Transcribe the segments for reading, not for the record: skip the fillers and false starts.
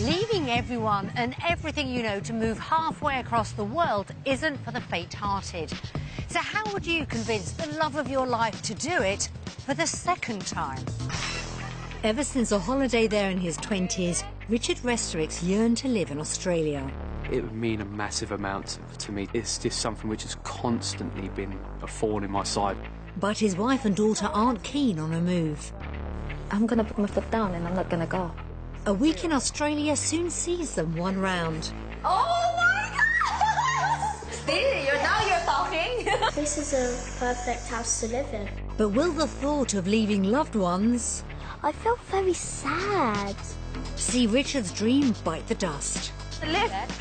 Leaving everyone and everything you know to move halfway across the world isn't for the faint-hearted. So how would you convince the love of your life to do it for the second time? Ever since a holiday there in his 20s, Richard Restarick's yearned to live in Australia. It would mean a massive amount to me. It's just something which has constantly been a thorn in my side. But his wife and daughter aren't keen on a move. I'm going to put my foot down and I'm not going to go. A week in Australia soon sees them one round. Oh my God! See, now you're talking. This is a perfect house to live in. But will the thought of leaving loved ones... I felt very sad. See Richard's dream bite the dust? Lift.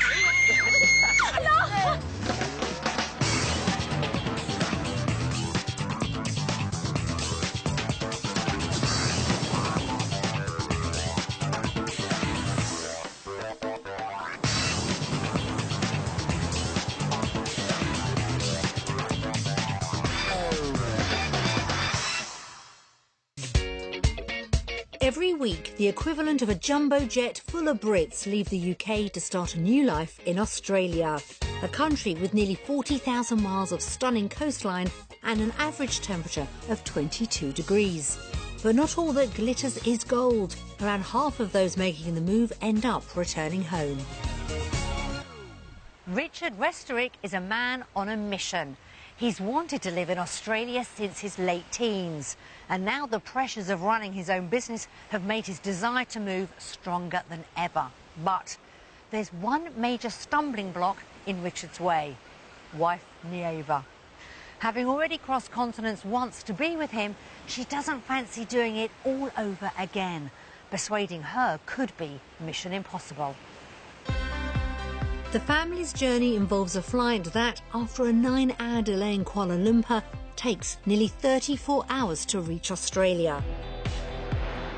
Every week, the equivalent of a jumbo jet full of Brits leave the UK to start a new life in Australia, a country with nearly 40,000 miles of stunning coastline and an average temperature of 22 degrees. But not all that glitters is gold. Around half of those making the move end up returning home. Richard Restarick is a man on a mission. He's wanted to live in Australia since his late teens, and now the pressures of running his own business have made his desire to move stronger than ever. But there's one major stumbling block in Richard's way: wife Nieva. Having already crossed continents once to be with him, she doesn't fancy doing it all over again. Persuading her could be mission impossible. The family's journey involves a flight that, after a 9-hour delay in Kuala Lumpur, takes nearly 34 hours to reach Australia.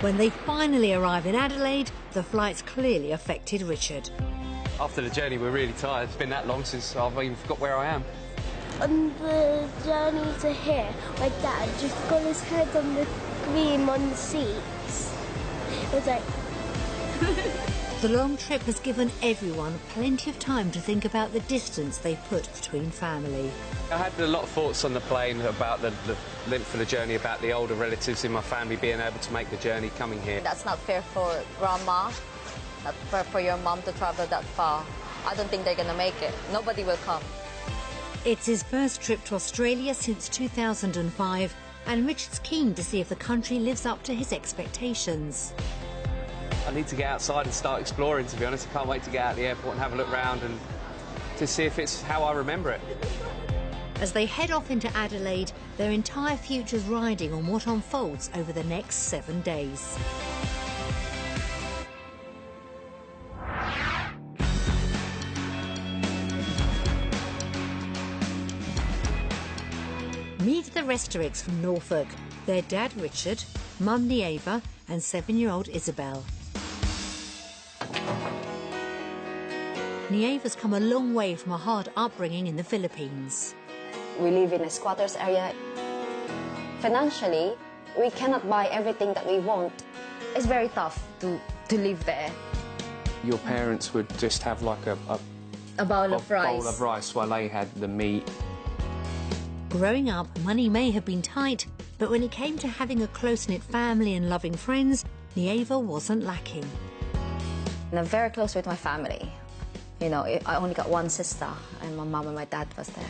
When they finally arrive in Adelaide, the flight's clearly affected Richard. After the journey, we're really tired. It's been that long since I've even forgot where I am. On the journey to here, my dad just got his head on the screen on the seats. It was like... The long trip has given everyone plenty of time to think about the distance they've put between family. I had a lot of thoughts on the plane about the length of the journey, about the older relatives in my family being able to make the journey coming here. That's not fair for grandma, not fair for your mom to travel that far. I don't think they're going to make it. Nobody will come. It's his first trip to Australia since 2005, and Richard's keen to see if the country lives up to his expectations. I need to get outside and start exploring, to be honest. I can't wait to get out of the airport and have a look round and to see if it's how I remember it. As they head off into Adelaide, their entire future's riding on what unfolds over the next 7 days. Meet the Restaricks from Norfolk. Their dad, Richard, mum, Nieva, and 7-year-old Isabel. Nieva's come a long way from a hard upbringing in the Philippines. We live in a squatters area. Financially, we cannot buy everything that we want. It's very tough to live there. Your parents would just have like a bowl of rice while they had the meat. Growing up, money may have been tight, but when it came to having a close-knit family and loving friends, Nieva wasn't lacking. And I'm very close with my family. You know, I only got one sister, and my mom and my dad was there.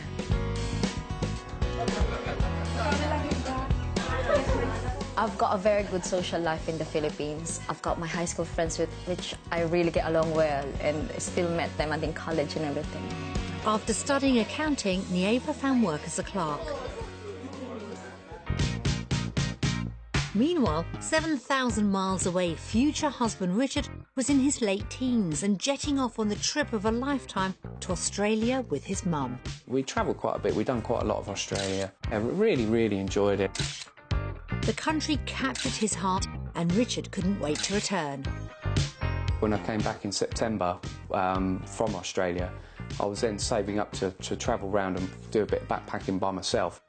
I've got a very good social life in the Philippines. I've got my high school friends with which I really get along well, and still met them in college and everything. After studying accounting, Nieva found work as a clerk. Meanwhile, 7,000 miles away, future husband Richard was in his late teens and jetting off on the trip of a lifetime to Australia with his mum. We travelled quite a bit. We've done quite a lot of Australia. Really, really enjoyed it. The country captured his heart, and Richard couldn't wait to return. When I came back in September from Australia, I was then saving up to travel around and do a bit of backpacking by myself.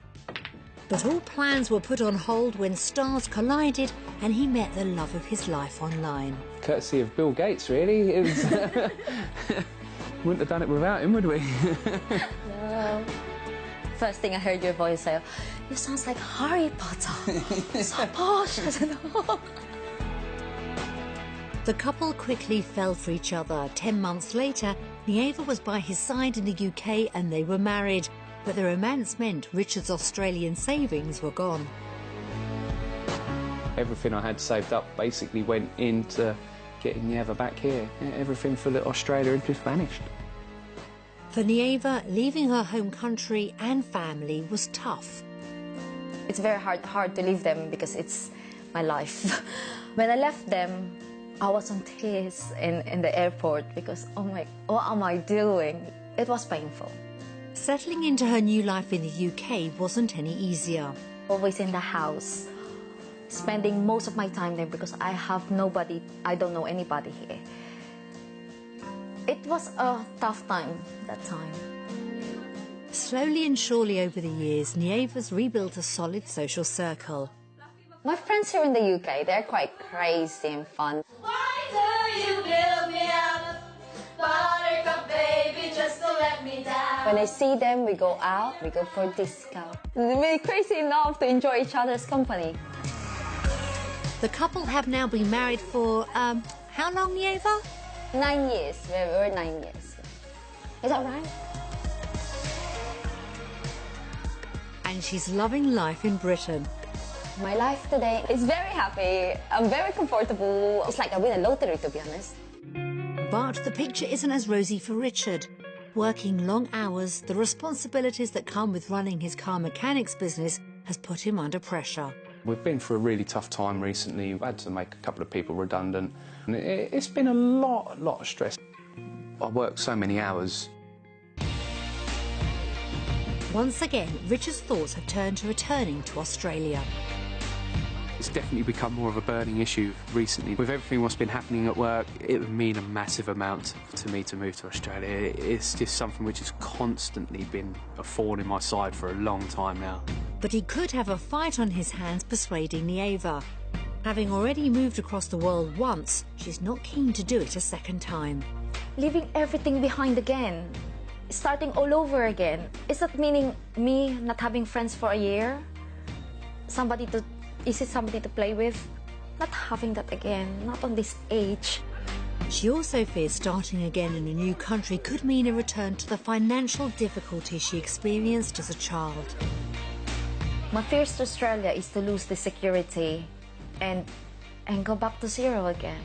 But all plans were put on hold when stars collided and he met the love of his life online. Courtesy of Bill Gates, really. It was wouldn't have done it without him, would we? No. First thing I heard your voice say, "You sounds like Harry Potter." So posh. I said, "Oh." The couple quickly fell for each other. 10 months later, Nieva was by his side in the UK and they were married. But the romance meant Richard's Australian savings were gone. Everything I had saved up basically went into getting Nieva back here. Everything for Australia had just vanished. For Nieva, leaving her home country and family was tough. It's very hard to leave them because it's my life. When I left them, I was on tears in the airport because, oh my, what am I doing? It was painful. Settling into her new life in the UK wasn't any easier. Always in the house, spending most of my time there because I have nobody, I don't know anybody here. It was a tough time, that time. Slowly and surely over the years, Nieva's rebuilt a solid social circle. My friends here in the UK, they're quite crazy and fun. Why do you build me up, buttercup baby, just to let me down? When I see them, we go out, we go for disco. We're crazy enough to enjoy each other's company. The couple have now been married for, how long, Nieva? 9 years. We're 9 years. Is that right? And she's loving life in Britain. My life today is very happy. I'm very comfortable. It's like I win a lottery, to be honest. But the picture isn't as rosy for Richard. Working long hours, the responsibilities that come with running his car mechanics business has put him under pressure. We've been through a really tough time recently. We've had to make a couple of people redundant. And it's been a lot of stress. I work so many hours. Once again, Richard's thoughts have turned to returning to Australia. It's definitely become more of a burning issue recently. With everything what's been happening at work, it would mean a massive amount to me to move to Australia. It's just something which has constantly been a thorn in my side for a long time now. But he could have a fight on his hands persuading Nieva. Having already moved across the world once, she's not keen to do it a second time. Leaving everything behind again, starting all over again. Is that meaning me not having friends for a year? Is it somebody to play with? Not having that again, not on this age. She also fears starting again in a new country could mean a return to the financial difficulties she experienced as a child. My fears to Australia is to lose the security and go back to zero again.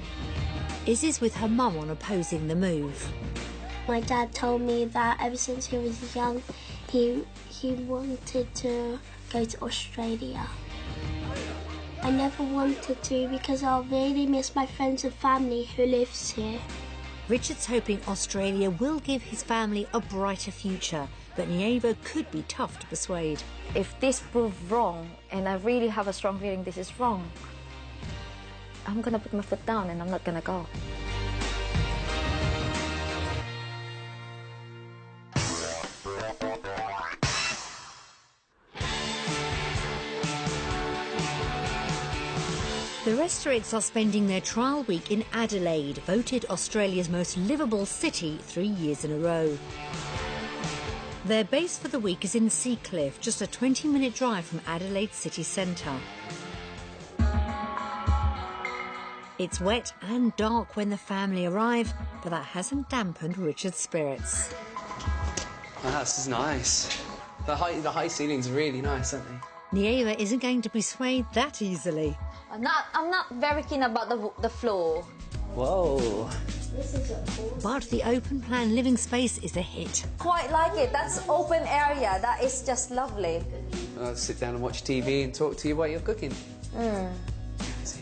Izzy's with her mum on opposing the move. My dad told me that ever since he was young, he wanted to go to Australia. I never wanted to because I really miss my friends and family who lives here. Richard's hoping Australia will give his family a brighter future, but Nieva could be tough to persuade. If this proves wrong, and I really have a strong feeling this is wrong, I'm gonna put my foot down and I'm not gonna go. The Restaricks are spending their trial week in Adelaide, voted Australia's most livable city 3 years in a row. Their base for the week is in Seacliff, just a 20-minute drive from Adelaide city centre. It's wet and dark when the family arrive, but that hasn't dampened Richard's spirits. Wow, this is nice. The high ceilings are really nice, aren't they? Nieva isn't going to be swayed that easily. I'm not very keen about the floor. Whoa. But the open-plan living space is a hit. Quite like it. That's open area. That is just lovely. I'll sit down and watch TV and talk to you while you're cooking.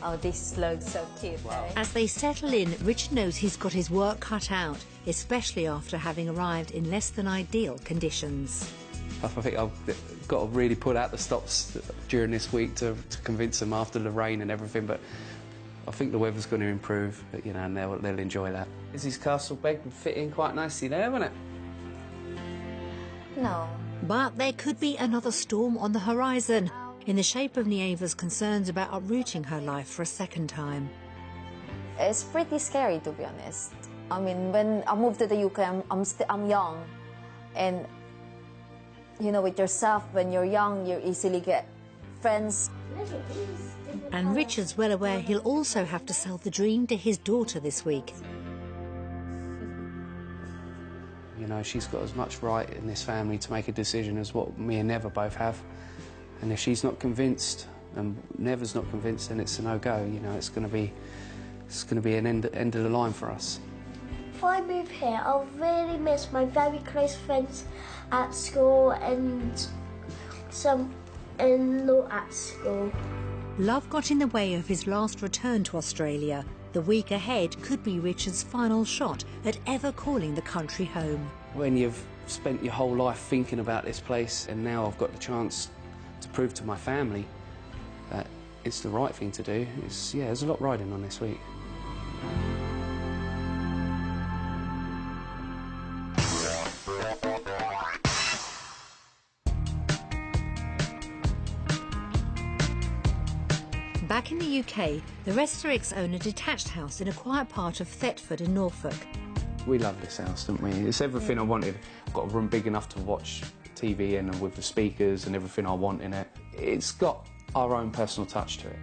Oh, this looks so cute. Wow. As they settle in, Richard knows he's got his work cut out, especially after having arrived in less than ideal conditions. I think I've got to really put out the stops during this week to convince them after the rain and everything, but I think the weather's going to improve, you know, and they'll enjoy that. Izzy's castle bed would fit in quite nicely there, wouldn't it? No. But there could be another storm on the horizon, in the shape of Nieva's concerns about uprooting her life for a second time. It's pretty scary, to be honest. I mean, when I moved to the UK, I'm young. And, you know, with yourself, when you're young, you easily get friends. And Richard's well aware he'll also have to sell the dream to his daughter this week. You know, she's got as much right in this family to make a decision as what me and Neva both have. And if she's not convinced, and Neva's not convinced, then it's a no-go. You know, it's going to be an end of the line for us. If I move here, I'll really miss my very close friends at school and some in-law at school. Love got in the way of his last return to Australia. The week ahead could be Richard's final shot at ever calling the country home. When you've spent your whole life thinking about this place, and now I've got the chance to prove to my family that it's the right thing to do, there's a lot riding on this week. Back in the UK, the Restaricks own a detached house in a quiet part of Thetford in Norfolk. We love this house, don't we? It's everything I wanted. I've got a room big enough to watch TV in, and with the speakers and everything I want in it. It's got our own personal touch to it.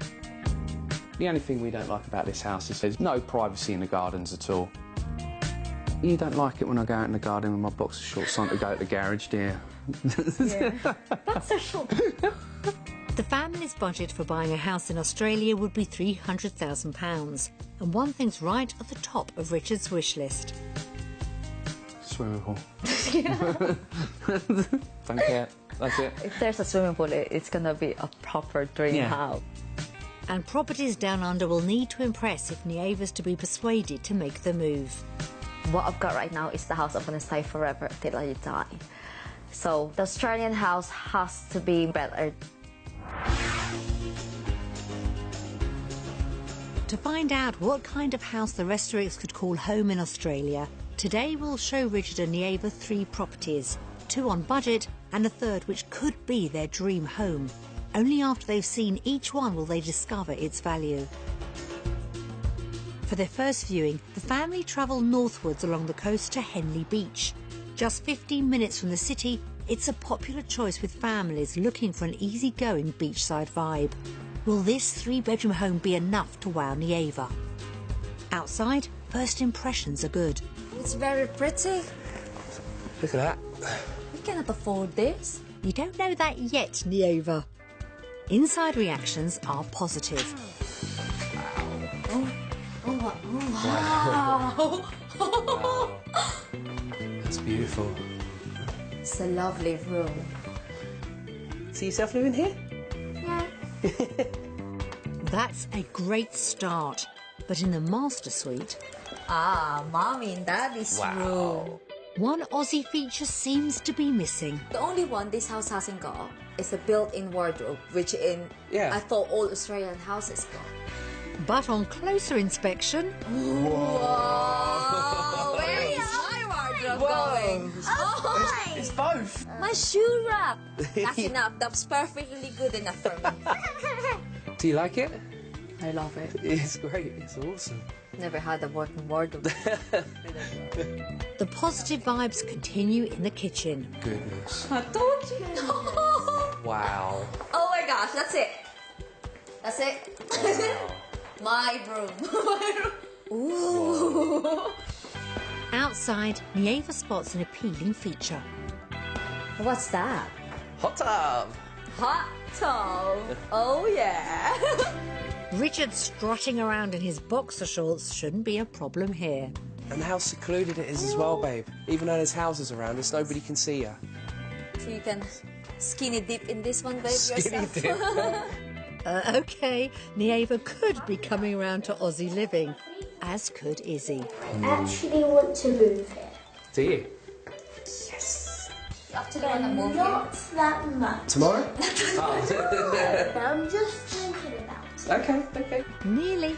The only thing we don't like about this house is there's no privacy in the gardens at all. You don't like it when I go out in the garden with my boxer shorts on to go to the garage, do you? Yeah. That's so short. The family's budget for buying a house in Australia would be £300,000. And one thing's right at the top of Richard's wish list. Swimming pool. Don't care. That's it. If there's a swimming pool, it's going to be a proper dream house. And properties down under will need to impress if Nieva's to be persuaded to make the move. What I've got right now is the house I'm going to stay forever till I die. So the Australian house has to be better. To find out what kind of house the Restaricks could call home in Australia, today we'll show Richard and Nieva 3 properties, 2 on budget and a third which could be their dream home. Only after they've seen each one will they discover its value. For their first viewing, the family travel northwards along the coast to Henley Beach. Just 15 minutes from the city, it's a popular choice with families looking for an easy-going beachside vibe. Will this 3-bedroom home be enough to wow Nieva? Outside, first impressions are good. It's very pretty. Look at that. We cannot afford this. You don't know that yet, Nieva. Inside reactions are positive. Wow. That's beautiful. It's a lovely room. See yourself living here? Yeah. That's a great start. But in the master suite, Mommy and Daddy's room. one Aussie feature seems to be missing. The only one this house hasn't got is a built-in wardrobe, which I thought all Australian houses got. But on closer inspection, Whoa! Where is my wardrobe going? Oh, It's both. my shoe rack. That's enough. That's perfectly good enough for me. Do you like it? I love it. It's great. It's awesome. Never had a working wardrobe. the positive vibes continue in the kitchen. Goodness. I told you. Wow. Oh my gosh, that's it. That's it. My room. Ooh. Outside, Nieva spots an appealing feature. What's that? Hot tub. Hot tub. Oh yeah. Richard strutting around in his boxer shorts shouldn't be a problem here. And how secluded it is as well, babe. Even though there's houses around us, nobody can see you. So you can skinny dip in this one, babe, Skinny yourself. dip. OK, Nieva could be coming round to Aussie living, as could Izzy. I actually want to move here. Do you? Yes. After you want to move Not that much. Tomorrow? But I'm just thinking about it. Okay. Nearly.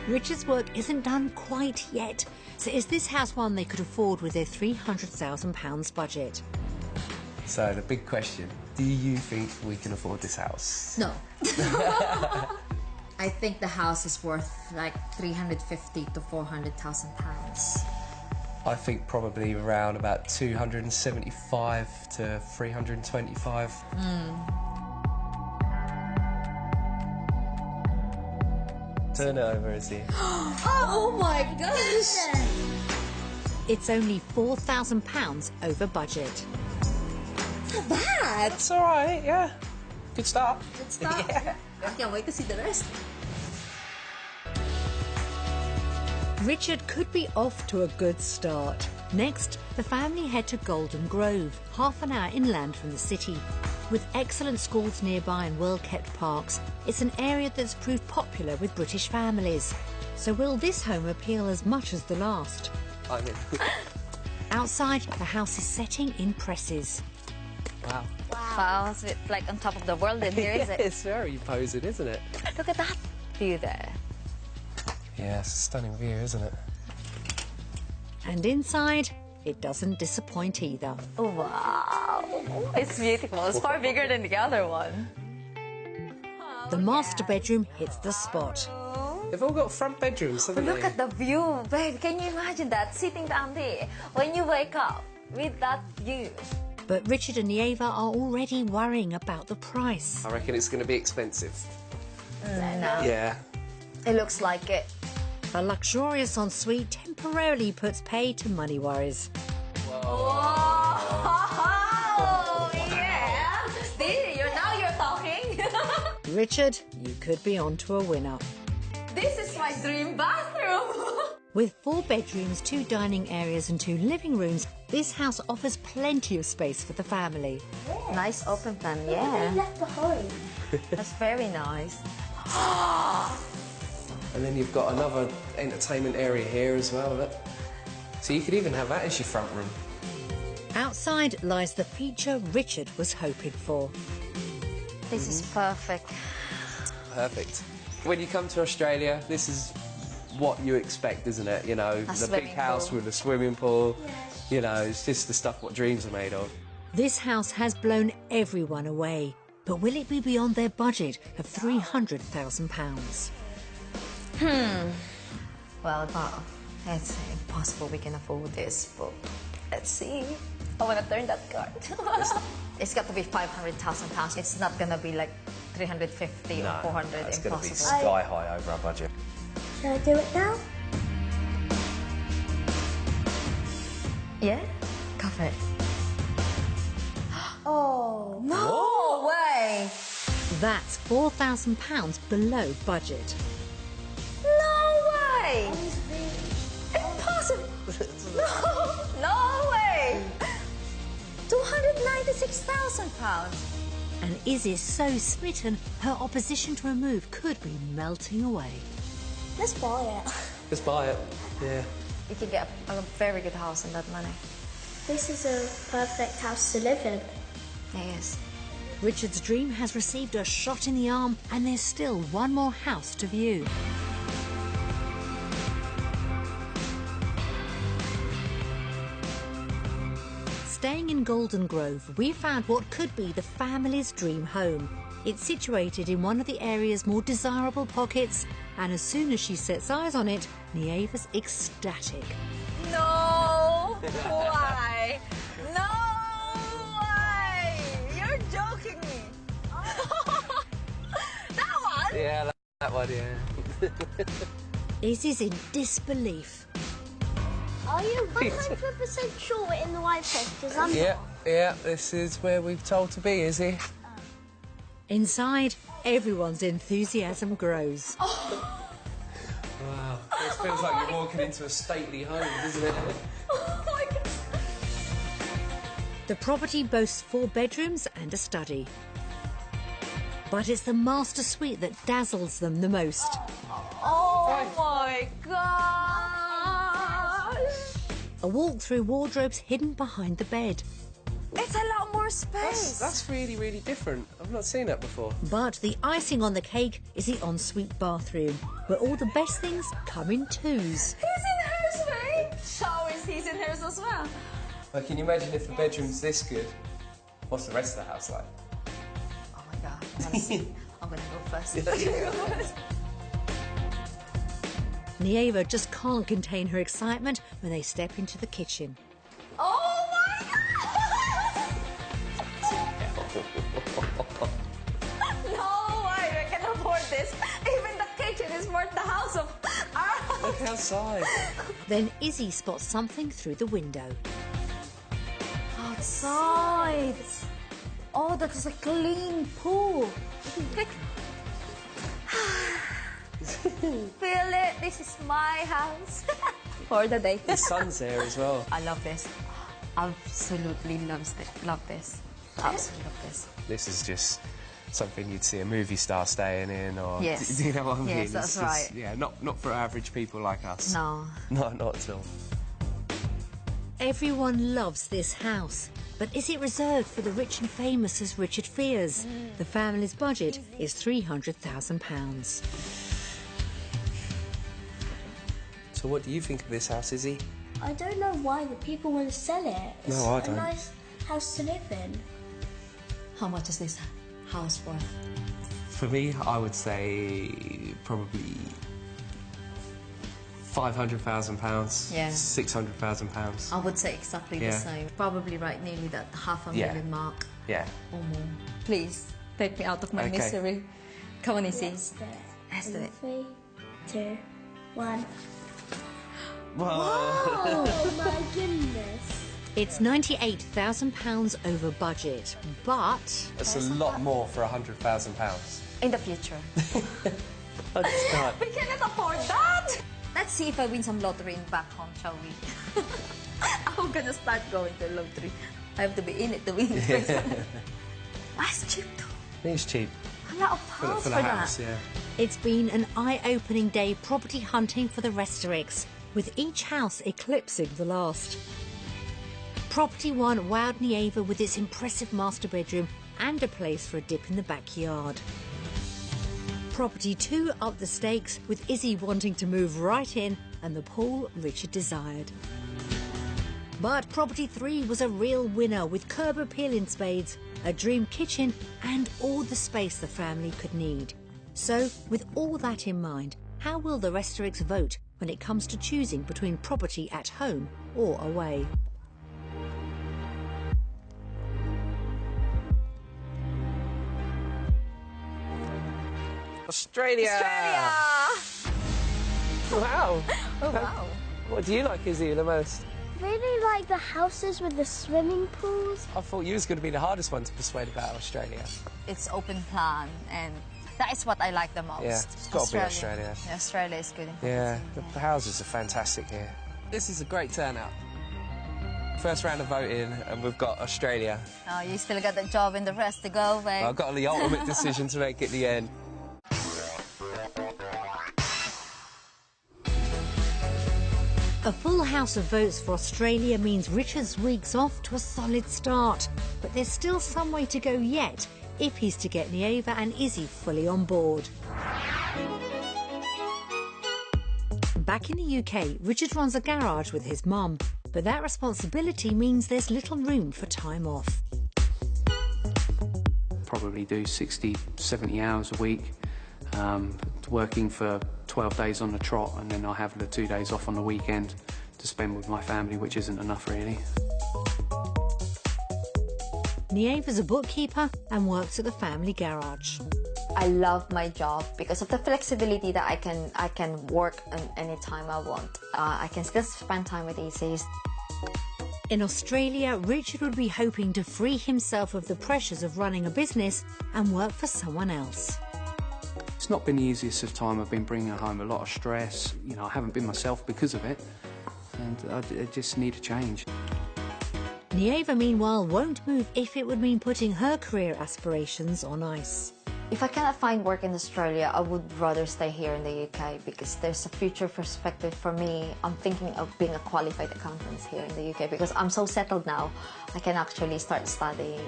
Richard's work isn't done quite yet. So is this house one they could afford with their £300,000 budget? So the big question, do you think we can afford this house? No. I think the house is worth like 350 to 400,000 pounds. I think probably around about 275 to 325. Turn it over, Izzy. Oh my gosh! It's only £4,000 over budget. Not bad. That's all right, yeah. Good start. Good start. Yeah. I can't wait to see the rest. Richard could be off to a good start. Next, the family head to Golden Grove, half an hour inland from the city. With excellent schools nearby and well-kept parks, it's an area that's proved popular with British families. So will this home appeal as much as the last? I'm in. Outside, the house is setting in presses. Wow. Wow, it's like on top of the world in here, is it? It's very posing, isn't it? Look at that view there. Yeah, it's a stunning view, isn't it? And inside, it doesn't disappoint either. Oh, wow. It's beautiful. It's far bigger than the other one. The master bedroom hits the spot. They've all got front bedrooms, haven't Look they? at the view, babe. Can you imagine that? Sitting down there when you wake up with that view. But Richard and Nieva are already worrying about the price. I reckon it's going to be expensive. No. Yeah. It looks like it. A luxurious ensuite temporarily puts pay to money worries. Oh, yeah. See, now you're talking. Richard, you could be onto a winner. This is my dream bathroom. With 4 bedrooms, 2 dining areas and 2 living rooms, this house offers plenty of space for the family. Nice open plan, They yeah. left behind. That's very nice. And then you've got another entertainment area here as well, look. So you could even have that as your front room. Outside lies the feature Richard was hoping for. This is perfect. Perfect. When you come to Australia, this is what you expect, isn't it? You know, the big swimming house pool. with a swimming pool. You know, it's just the stuff what dreams are made of. This house has blown everyone away. But will it be beyond their budget of £300,000? Well, it's impossible we can afford this, but let's see. I want to turn that card. It's got to be £500,000. It's not going to be like 350 or 400. It's going to be Impossible. sky high over our budget. Should I do it now? Yeah? Go for it. Oh. No way! That's £4,000 below budget. No way! Impossible! No way! £296,000. And Izzy's so smitten, her opposition to a move could be melting away. Let's buy it. Just buy it. Yeah. You can get a very good house on that money. This is a perfect house to live in. Yes. Richard's dream has received a shot in the arm, and there's still one more house to view. Staying in Golden Grove, we found what could be the family's dream home. It's situated in one of the area's more desirable pockets, and as soon as she sets eyes on it, Nieva's ecstatic. No way! No way! You're joking me! That one? Yeah, that one, yeah. Izzy's in disbelief. Are you 100% sure we're in the right place? Because I'm Yeah, this is where we've told to be, Izzy. Inside, everyone's enthusiasm grows. Wow. It feels like you're walking into a stately home, doesn't it? Oh my God. The property boasts 4 bedrooms and a study. But it's the master suite that dazzles them the most. Oh my gosh! A walk through wardrobes hidden behind the bed. It's a lot more space. That's really, really different. I've not seen that before. But the icing on the cake is the ensuite bathroom, where all the best things come in twos. He's in hers, right? Showers, he's in hers as well. Like, can you imagine if the bedroom's this good? What's the rest of the house like? Oh my God, I want to see. I'm going to go first. Nieva just can't contain her excitement when they step into the kitchen. Oh my God! No way, I can afford this. Even the kitchen is worth the house of our house. Look outside. Then Izzy spots something through the window. Outside. Oh, that is a clean pool. Feel it. This is my house for the day. The sun's there as well. I love this. Absolutely love this. Absolutely love this. This is just something you'd see a movie star staying in, or Yes. do you know what I mean? Yes, that's right. Yeah, not for average people like us. No. No, not at all. Everyone loves this house, but is it reserved for the rich and famous as Richard fears? The family's budget is £300,000. So what do you think of this house, Izzy? I don't know why the people want to sell it. It's No, I don't. a nice house to live in. How much is this house worth? For me, I would say probably £500,000. Yeah. £600,000. I would say exactly the Yeah. same. Probably right nearly that £500,000 Yeah. mark Yeah. or more. Please, take me out of my Okay. misery. Come on, Izzy. Let's do it. Let's do it. 3, 2, 1. Whoa. Oh my goodness. It's £98,000 over budget, but That's a lot more for £100,000. In the future. I just can't. We cannot afford that! Let's see if I win some lottery in back home, shall we? I'm gonna start going to lottery. I have to be in it to win it. That's cheap too. It's cheap A lot of pounds for the house, yeah. it's been an eye-opening day property hunting for the Restaricks, with each house eclipsing the last. Property 1 wowed Nieva with its impressive master bedroom and a place for a dip in the backyard. Property 2 upped the stakes, with Izzy wanting to move right in and the pool Richard desired. But Property 3 was a real winner, with curb appeal in spades, a dream kitchen and all the space the family could need. So, with all that in mind, how will the Restaricks vote when it comes to choosing between property at home or away? Australia! Wow. Oh, wow. What do you like, Izzy, the most? Really like the houses with the swimming pools. I thought you was going to be the hardest one to persuade about Australia. It's open plan, and that is what I like the most. Yeah, it's got to be Australia. Yeah, Australia is good. Yeah, the houses are fantastic here. This is a great turnout. First round of voting, and we've got Australia. Oh, you still got the job and the rest to go, babe. I've got the ultimate decision to make at the end. A full house of votes for Australia means Richard's week's off to a solid start. But there's still some way to go yet if he's to get Nieva and Izzy fully on board. Back in the UK, Richard runs a garage with his mum, but that responsibility means there's little room for time off. Probably do 60, 70 hours a week, working for 12 days on the trot, and then I'll have the 2 days off on the weekend to spend with my family, which isn't enough really. Nieva's a bookkeeper and works at the family garage. I love my job because of the flexibility that I can work any time I want. I can still spend time with Izzy. In Australia, Richard would be hoping to free himself of the pressures of running a business and work for someone else. It's not been the easiest of time. I've been bringing home a lot of stress. You know, I haven't been myself because of it, and I just need a change. Nieva, meanwhile, won't move if it would mean putting her career aspirations on ice. If I cannot find work in Australia, I would rather stay here in the UK because there's a future perspective for me. I'm thinking of being a qualified accountant here in the UK because I'm so settled now, I can actually start studying.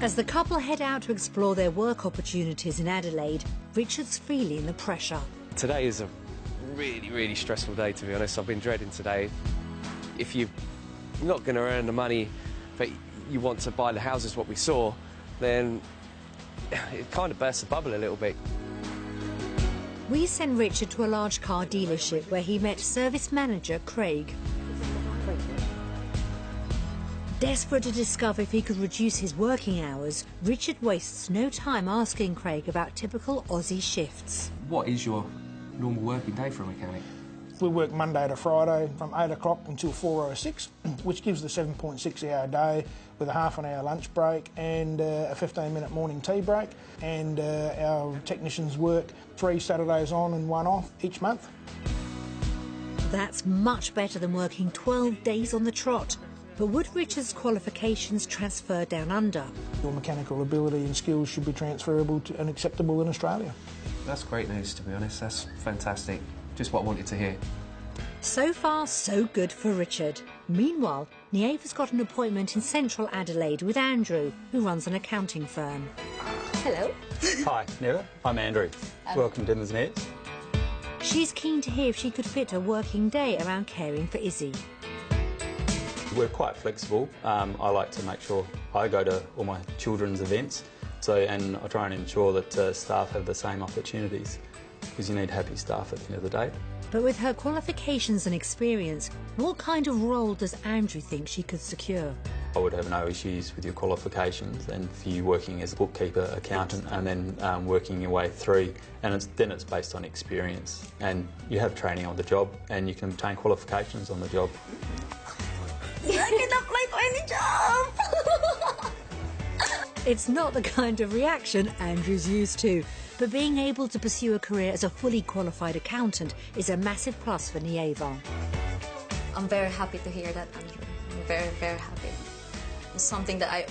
As the couple head out to explore their work opportunities in Adelaide, Richard's feeling the pressure. Today is a really, really stressful day, to be honest. I've been dreading today. If you're not going to earn the money but you want to buy the houses what we saw, then it kind of bursts the bubble a little bit. We sent Richard to a large car dealership where he met service manager Craig. Desperate to discover if he could reduce his working hours, Richard wastes no time asking Craig about typical Aussie shifts. What is your normal working day for a mechanic? We work Monday to Friday from 8 o'clock until 4:06, which gives the 7.6-hour day with a half-an-hour lunch break and a 15-minute morning tea break. And our technicians work 3 Saturdays on and 1 off each month. That's much better than working 12 days on the trot. But would Richard's qualifications transfer down under? Your mechanical ability and skills should be transferable to and acceptable in Australia. That's great news, to be honest. That's fantastic. Just what I wanted to hear. So far, so good for Richard. Meanwhile, Nieva's got an appointment in central Adelaide with Andrew, who runs an accounting firm. Hello. Hi, Nieva. I'm Andrew. Welcome to Dinners and Ears. She's keen to hear if she could fit a working day around caring for Izzy. We're quite flexible. I like to make sure I go to all my children's events, and I try and ensure that staff have the same opportunities, because you need happy staff at the end of the day. But with her qualifications and experience, what kind of role does Andrew think she could secure? I would have no issues with your qualifications, and for you working as a bookkeeper, accountant, and then working your way through, and then it's based on experience, and you have training on the job, and you can obtain qualifications on the job. I can apply for any job. It's not the kind of reaction Andrew's used to, but being able to pursue a career as a fully qualified accountant is a massive plus for Nieva. I'm very happy to hear that, Andrew. I'm very, very happy. It's something that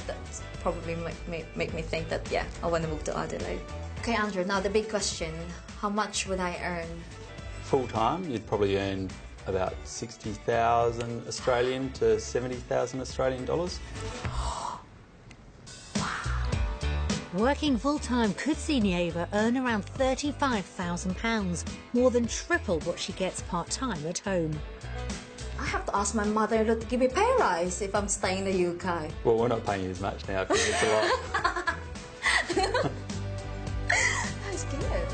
probably make me think that, yeah, I want to move to Adelaide. Okay, Andrew, now the big question. How much would I earn? Full-time, you'd probably earn about 60,000 Australian to 70,000 Australian dollars. Working full-time could see Nieva earn around £35,000, more than triple what she gets part-time at home. I have to ask my mother-in-law to give me a pay rise if I'm staying in the UK. Well, we're not paying you as much now because it's a lot. That's good.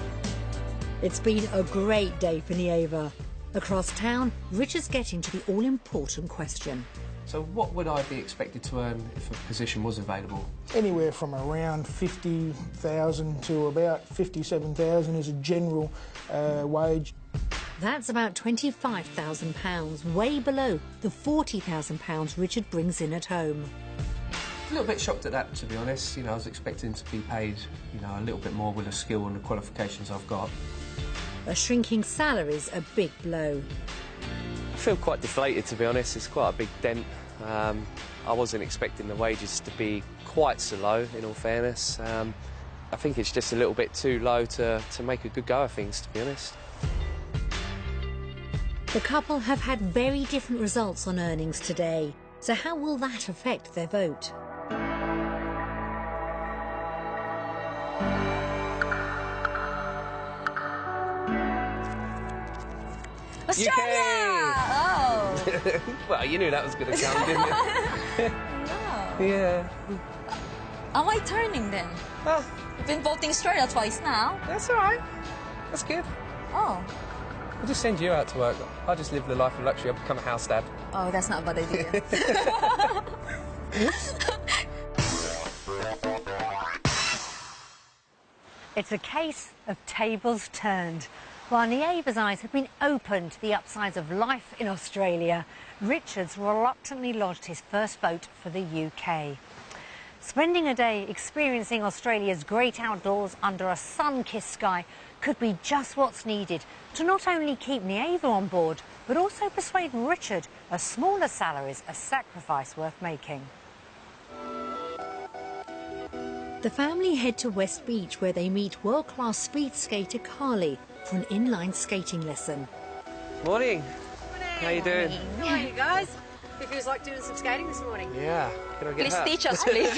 It's been a great day for Nieva. Across town, Richard's getting to the all-important question. So what would I be expected to earn if a position was available? Anywhere from around 50,000 to about 57,000 is a general wage. That's about £25,000, way below the £40,000 Richard brings in at home. A little bit shocked at that, to be honest. You know, I was expecting to be paid, you know, a little bit more with the skill and the qualifications I've got. A shrinking salary's a big blow. I feel quite deflated, to be honest. It's quite a big dent. I wasn't expecting the wages to be quite so low, in all fairness. I think it's just a little bit too low to make a good go of things, to be honest. The couple have had very different results on earnings today. So how will that affect their vote? Australia! Oh! Well, you knew that was going to come, didn't you? No. Yeah. Am I turning then? Oh, I've been voting Australia twice now. that's all right. That's good. Oh. I'll just send you out to work. I'll just live the life of luxury. I'll become a house dad. Oh, that's not a bad idea. It's a case of tables turned. While Nieva's eyes have been opened to the upsides of life in Australia, Richard's reluctantly lodged his first vote for the UK. Spending a day experiencing Australia's great outdoors under a sun-kissed sky could be just what's needed to not only keep Nieva on board, but also persuade Richard a smaller salary's a sacrifice worth making. The family head to West Beach, where they meet world-class speed skater Carly for an inline skating lesson. Morning. How you doing? How are you guys? It feels like doing some skating this morning. Yeah. Can I get Please that? teach us, please.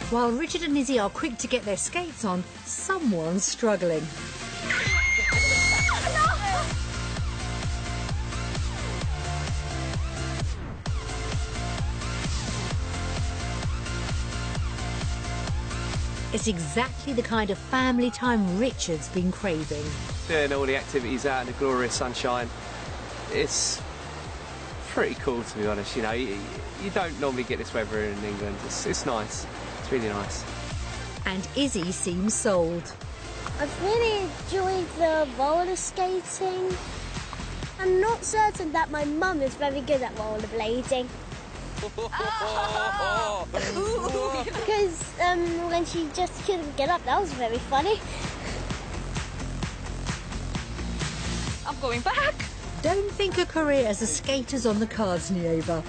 While Richard and Izzy are quick to get their skates on, someone's struggling. It's exactly the kind of family time Richard's been craving. Doing all the activities out in the glorious sunshine, it's pretty cool, to be honest. You know, you don't normally get this weather in England. It's nice. It's really nice. And Izzy seems sold. I've really enjoyed the roller skating. I'm not certain that my mum is very good at rollerblading. Because when she just couldn't get up, that was very funny. I'm going back. Don't think a career as a skater's on the cards, Nieva.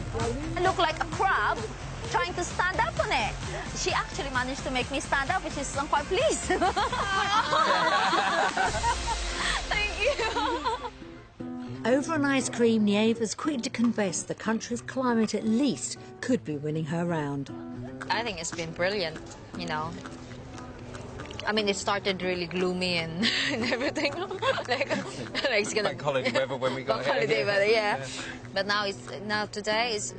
I look like a crab trying to stand up on it. She actually managed to make me stand up, which is I'm quite pleased. Thank you. Over on ice cream, Nieva's quick to confess the country's climate at least could be winning her round. I think it's been brilliant, you know. I mean, it started really gloomy and, and everything. like it's gonna Bank holiday weather when we got bank here. holiday weather, yeah. But now today is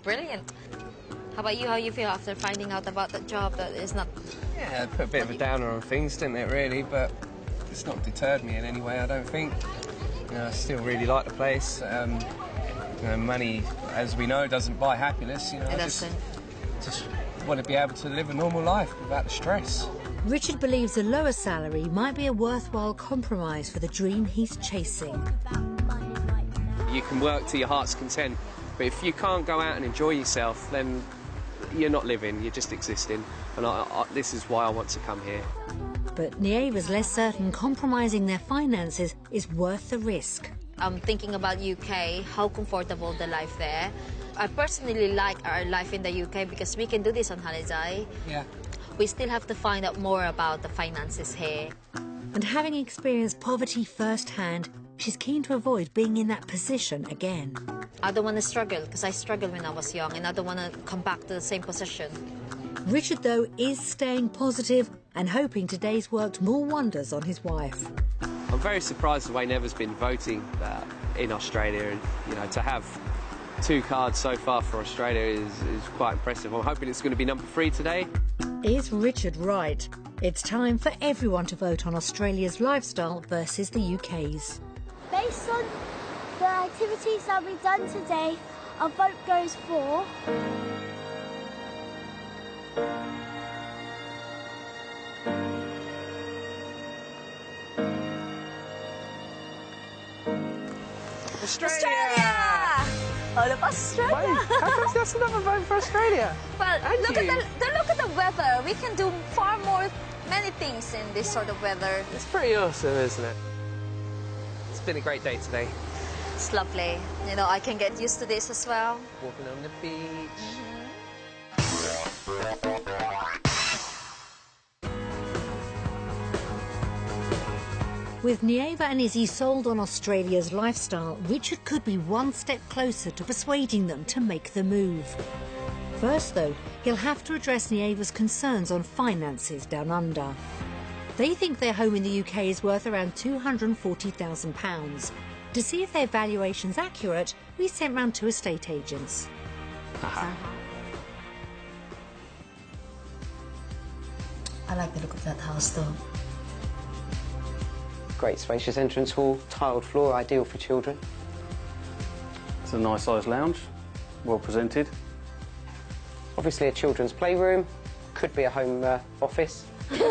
brilliant. How about you? How you feel after finding out about that job that is not? Yeah, it put a bit of a downer on things, didn't it? Really, but it's not deterred me in any way. I don't think. You know, I still really like the place. You know, money, as we know, doesn't buy happiness. You know, It doesn't. Just want to be able to live a normal life without the stress. Richard believes a lower salary might be a worthwhile compromise for the dream he's chasing. You can work to your heart's content, but if you can't go out and enjoy yourself, then you're not living, you're just existing. And this is why I want to come here. But Nieva's less certain compromising their finances is worth the risk. I'm thinking about UK, how comfortable the life there. I personally like our life in the UK because we can do this on holiday. Yeah. We still have to find out more about the finances here. And having experienced poverty firsthand, she's keen to avoid being in that position again. I don't want to struggle because I struggled when I was young and I don't want to come back to the same position. Richard, though, is staying positive and hoping today's worked more wonders on his wife. I'm very surprised the way Neva's been voting in Australia, and you know, to have 2 cards so far for Australia is quite impressive. I'm hoping it's going to be number 3 today. Is Richard right? It's time for everyone to vote on Australia's lifestyle versus the UK's. Based on the activities that we've done today, our vote goes for... Australia! All of Australia! Wait, how come that's another vote for Australia? Well, look at the weather. We can do many things in this sort of weather. It's pretty awesome, isn't it? It's been a great day today. It's lovely. You know, I can get used to this as well. Walking on the beach. With Nieva and Izzy sold on Australia's lifestyle, Richard could be one step closer to persuading them to make the move. First, though, he'll have to address Nieva's concerns on finances down under. They think their home in the UK is worth around £240,000. To see if their valuation's accurate, we sent round 2 estate agents. I like the look of that house, though. Great spacious entrance hall, tiled floor, ideal for children. It's a nice sized lounge, well presented. Obviously a children's playroom, could be a home office. It's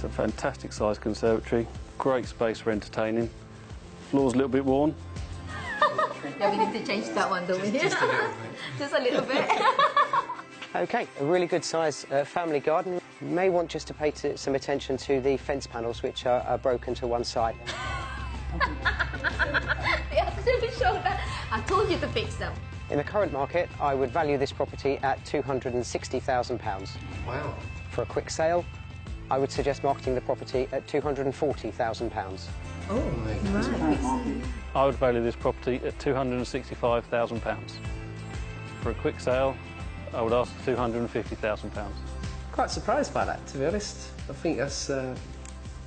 a fantastic sized conservatory, great space for entertaining. Floor's a little bit worn. Yeah, we need to change that one, don't we? Just a little bit. Just a little bit. OK, a really good size family garden. You may want just to pay some attention to the fence panels, which are broken to one side. They actually showed that. I told you to fix them. In the current market, I would value this property at £260,000. Wow. For a quick sale, I would suggest marketing the property at £240,000. Oh, right. I would value this property at £265,000. For a quick sale, I would ask £250,000. Quite surprised by that, to be honest. I think that's well,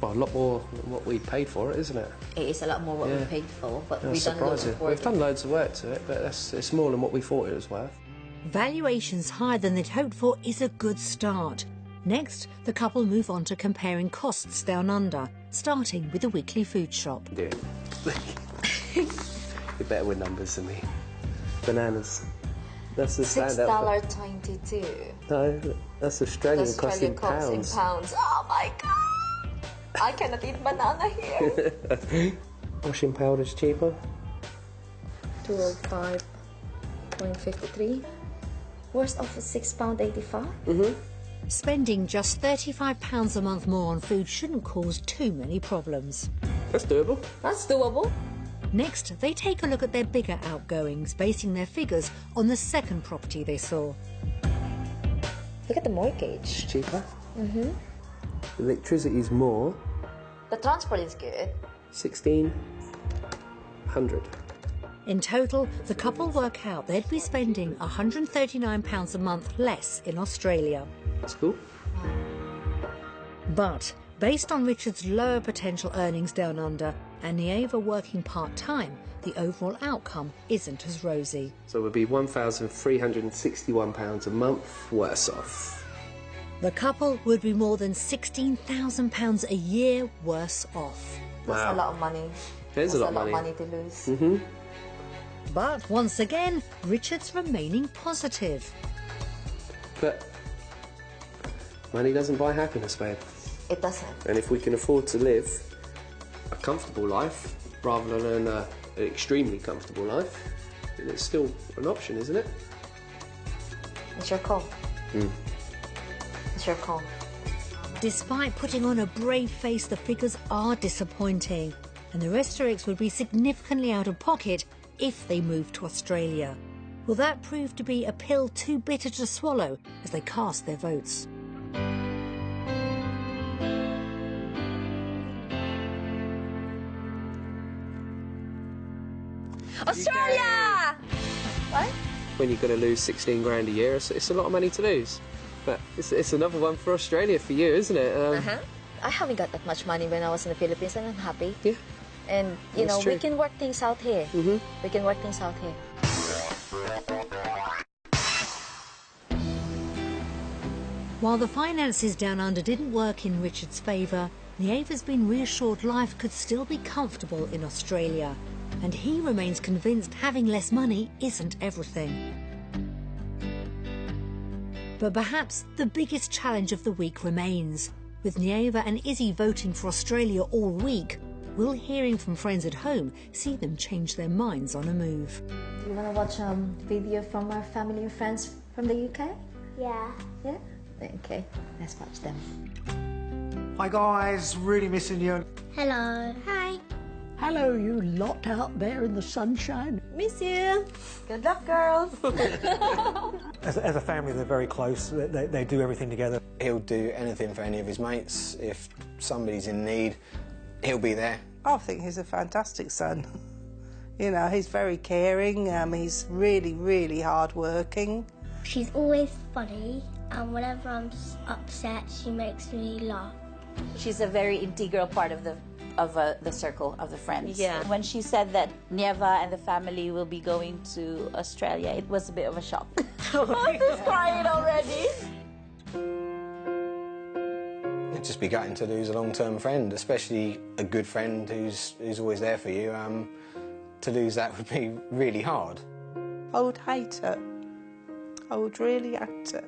a lot more than what we paid for it, isn't it? It is a lot more what we paid for, but Yeah, we've done loads of work. We've done loads of work to it, but it's more than what we thought it was worth. Valuations higher than they'd hoped for is a good start. Next, the couple move on to comparing costs down under, starting with the weekly food shop. Yeah. You're better with numbers than me. Bananas. That's the standout. $6.22. No, that's Australian cost in costs pounds. in pounds. Oh my god! I cannot eat banana here. Washing powder's cheaper. $205.53. Worst off of £6.85. Spending just £35 a month more on food shouldn't cause too many problems. That's doable. That's doable. Next, they take a look at their bigger outgoings, basing their figures on the second property they saw. Look at the mortgage. Cheaper. Electricity's more. The transport is good. 1,600. In total, the couple work out they'd be spending £139 a month less in Australia. That's cool. But based on Richard's lower potential earnings down under and Nieva working part-time, the overall outcome isn't as rosy. So it would be £1,361 a month worse off. The couple would be more than £16,000 a year worse off. That's a lot of money. There's a lot of money to lose. But once again, Richard's remaining positive. But money doesn't buy happiness, babe. It doesn't. And if we can afford to live a comfortable life rather than an extremely comfortable life, then it's still an option, isn't it? It's your call. It's your call. Despite putting on a brave face, the figures are disappointing, and the Restaricks would be significantly out of pocket if they moved to Australia. Will that prove to be a pill too bitter to swallow as they cast their votes? Australia! What? When you're going to lose 16 grand a year, it's a lot of money to lose. But it's another one for Australia for you, isn't it? I haven't got that much money when I was in the Philippines, and I'm happy. Yeah. And, you That's know, true. we can work things out here. We can work things out here. While the finances down under didn't work in Richard's favour, Nieva's been reassured life could still be comfortable in Australia. And he remains convinced having less money isn't everything. But perhaps the biggest challenge of the week remains. With Nieva and Izzy voting for Australia all week, will hearing from friends at home see them change their minds on a move? Do you want to watch a video from our family and friends from the UK? Yeah. Yeah? Okay, let's watch them. Hi guys, really missing you. Hello. Hi. Hello, you lot out there in the sunshine. Miss you. Good luck, girls. As a family, they're very close. They do everything together. He'll do anything for any of his mates. If somebody's in need, he'll be there. I think he's a fantastic son. You know, he's very caring. He's really, really hard-working. She's always funny, and whenever I'm upset, she makes me laugh. She's a very integral part of the circle of the friends. Yeah. When she said that Nieva and the family will be going to Australia, it was a bit of a shock. I'm just crying already. It'd just be gutting to lose a long-term friend, especially a good friend who's always there for you. To lose that would be really hard. I would hate it. I would really hate it.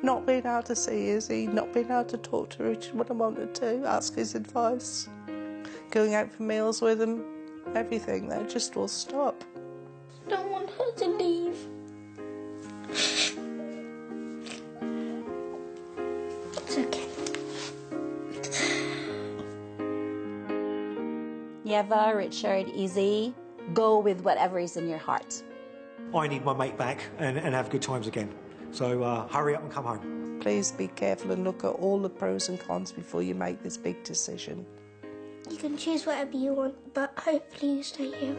Not being able to see Izzy, not being able to talk to Richard when I wanted to, ask his advice, going out for meals with him, everything, that just will stop. I don't want her to leave. It's okay. Nieva, Richard, Izzy, go with whatever is in your heart. I need my mate back and have good times again. So hurry up and come home. Please be careful and look at all the pros and cons before you make this big decision. You can choose whatever you want, but hopefully you stay here.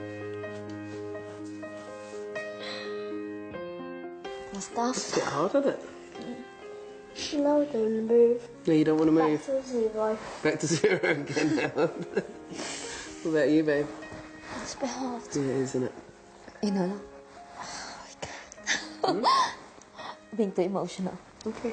Stuff. It's a bit hard, isn't it? No, I don't want to move. No, you don't want to move? Back to zero. Back to zero again now. What about you, babe? It's a bit hard. Yeah, isn't it? You know, Being too emotional. Okay.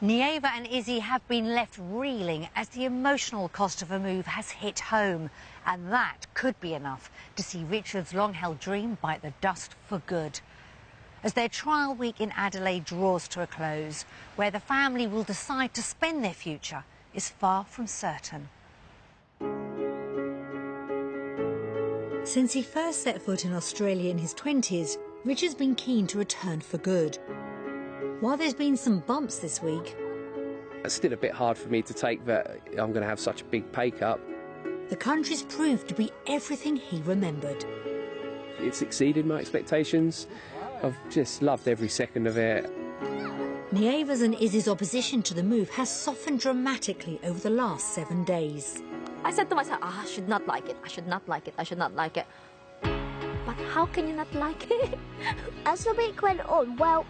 Nieva and Izzy have been left reeling as the emotional cost of a move has hit home. And that could be enough to see Richard's long-held dream bite the dust for good. As their trial week in Adelaide draws to a close, where the family will decide to spend their future is far from certain. Since he first set foot in Australia in his 20s, Richard's been keen to return for good. While there's been some bumps this week, It's still a bit hard for me to take that I'm going to have such a big pay cut. the country's proved to be everything he remembered. It's exceeded my expectations. I've just loved every second of it. Nieva's and Izzy's opposition to the move has softened dramatically over the last 7 days. I said to myself, I should not like it, I should not like it, I should not like it. But how can you not like it? As the week went on, well,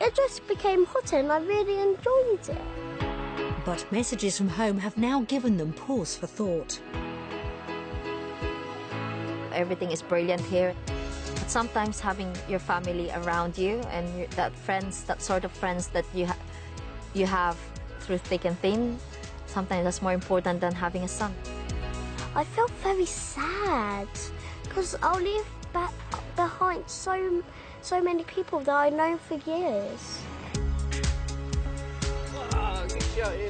it just became hotter and I really enjoyed it. But messages from home have now given them pause for thought. Everything is brilliant here. But sometimes having your family around you and that sort of friends that you have through thick and thin, sometimes that's more important than having a son. I felt very sad because I'll leave behind so many people that I've known for years.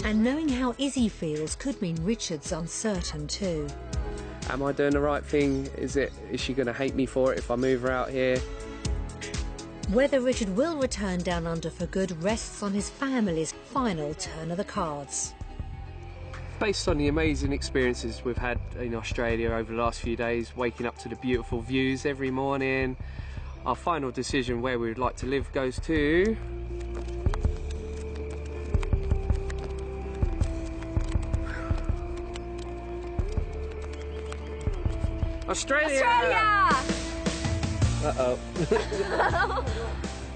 And knowing how Izzy feels could mean Richard's uncertain too. Am I doing the right thing? Is she going to hate me for it if I move her out here? Whether Richard will return down under for good rests on his family's final turn of the cards. Based on the amazing experiences we've had in Australia over the last few days, waking up to the beautiful views every morning, our final decision where we would like to live goes to... Australia! Uh-oh.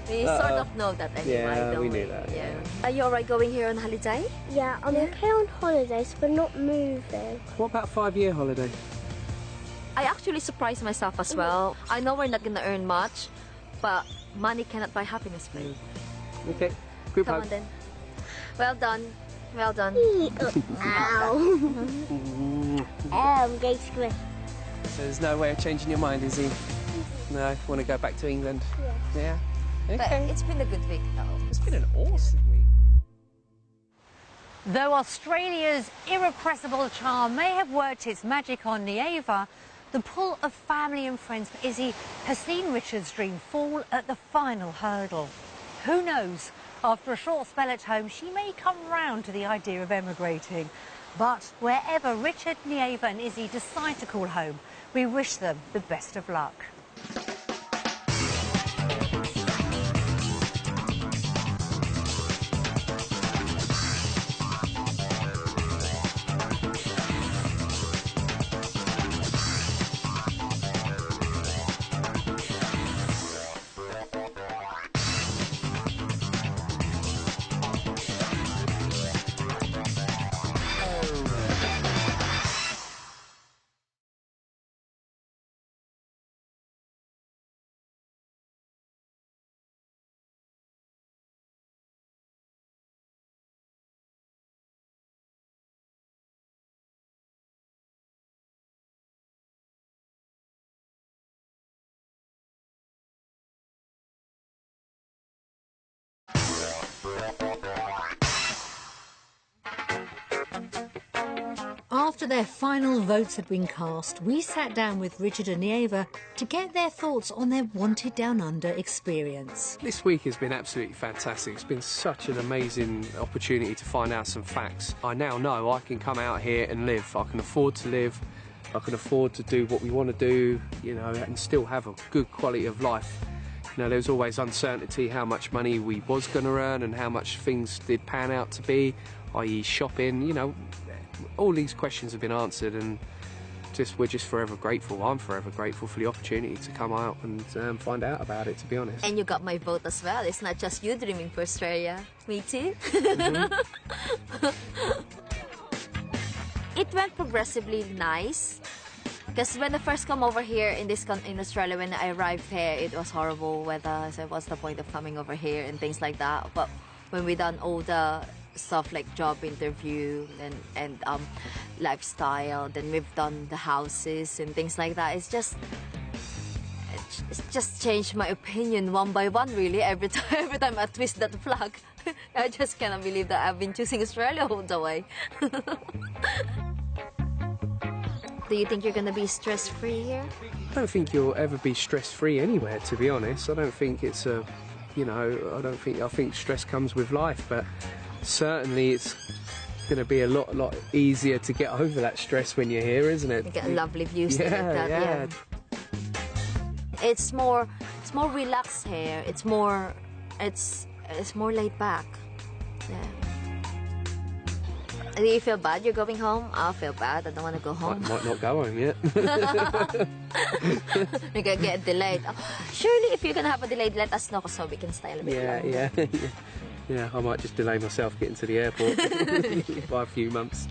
We sort of know that anyway, yeah, don't we knew that. Yeah. Are you alright going here on holiday? Yeah, I'm okay on holidays, but not moving. What about a 5-year holiday? I actually surprised myself as well. I know we're not going to earn much, but money cannot buy happiness, babe. Okay, group Come hug. on then. Well done. Well done. Ow. Gay squish. So there's no way of changing your mind, is he? No, want to go back to England? Yeah. But it's been a good week, though. It's been an awesome week. Though Australia's irrepressible charm may have worked its magic on Nieva, the pull of family and friends for Izzy has seen Richard's dream fall at the final hurdle. Who knows? After a short spell at home, she may come round to the idea of emigrating. But wherever Richard, Nieva and Izzy decide to call home, we wish them the best of luck. After their final votes had been cast, we sat down with Richard and Nieva to get their thoughts on their Wanted Down Under experience. This week has been absolutely fantastic. It's been such an amazing opportunity to find out some facts. I now know I can come out here and live. I can afford to live. I can afford to do what we want to do, you know, and still have a good quality of life. You know, there was always uncertainty how much money we was going to earn and how much things did pan out to be, i.e. shopping, you know. All these questions have been answered, and we're just forever grateful. I'm forever grateful for the opportunity to come out and find out about it, to be honest. And you got my vote as well. It's not just you dreaming for Australia. Me too. it went progressively nice. Because when I first come over here in Australia, when I arrived here, it was horrible weather. So what's the point of coming over here and things like that? But when we done all the stuff like job interview and lifestyle, then we've done the houses and things like that. It's just changed my opinion one by one, really. Every time I twist that flag, I just cannot believe that I've been choosing Australia all the way. Do you think you're going to be stress-free here? I don't think you'll ever be stress-free anywhere, to be honest. I don't think it's a, you know, I think stress comes with life, but certainly it's going to be a lot easier to get over that stress when you're here, isn't it? You get lovely views. Yeah. It's more relaxed here. It's more laid back. Yeah. Do you feel bad you're going home? I feel bad. I don't want to go home. Might not go home yet. You're going to get delayed. Surely if you're going to have a delay, let us know so we can stay a little bit longer. Yeah, I might just delay myself getting to the airport by a few months.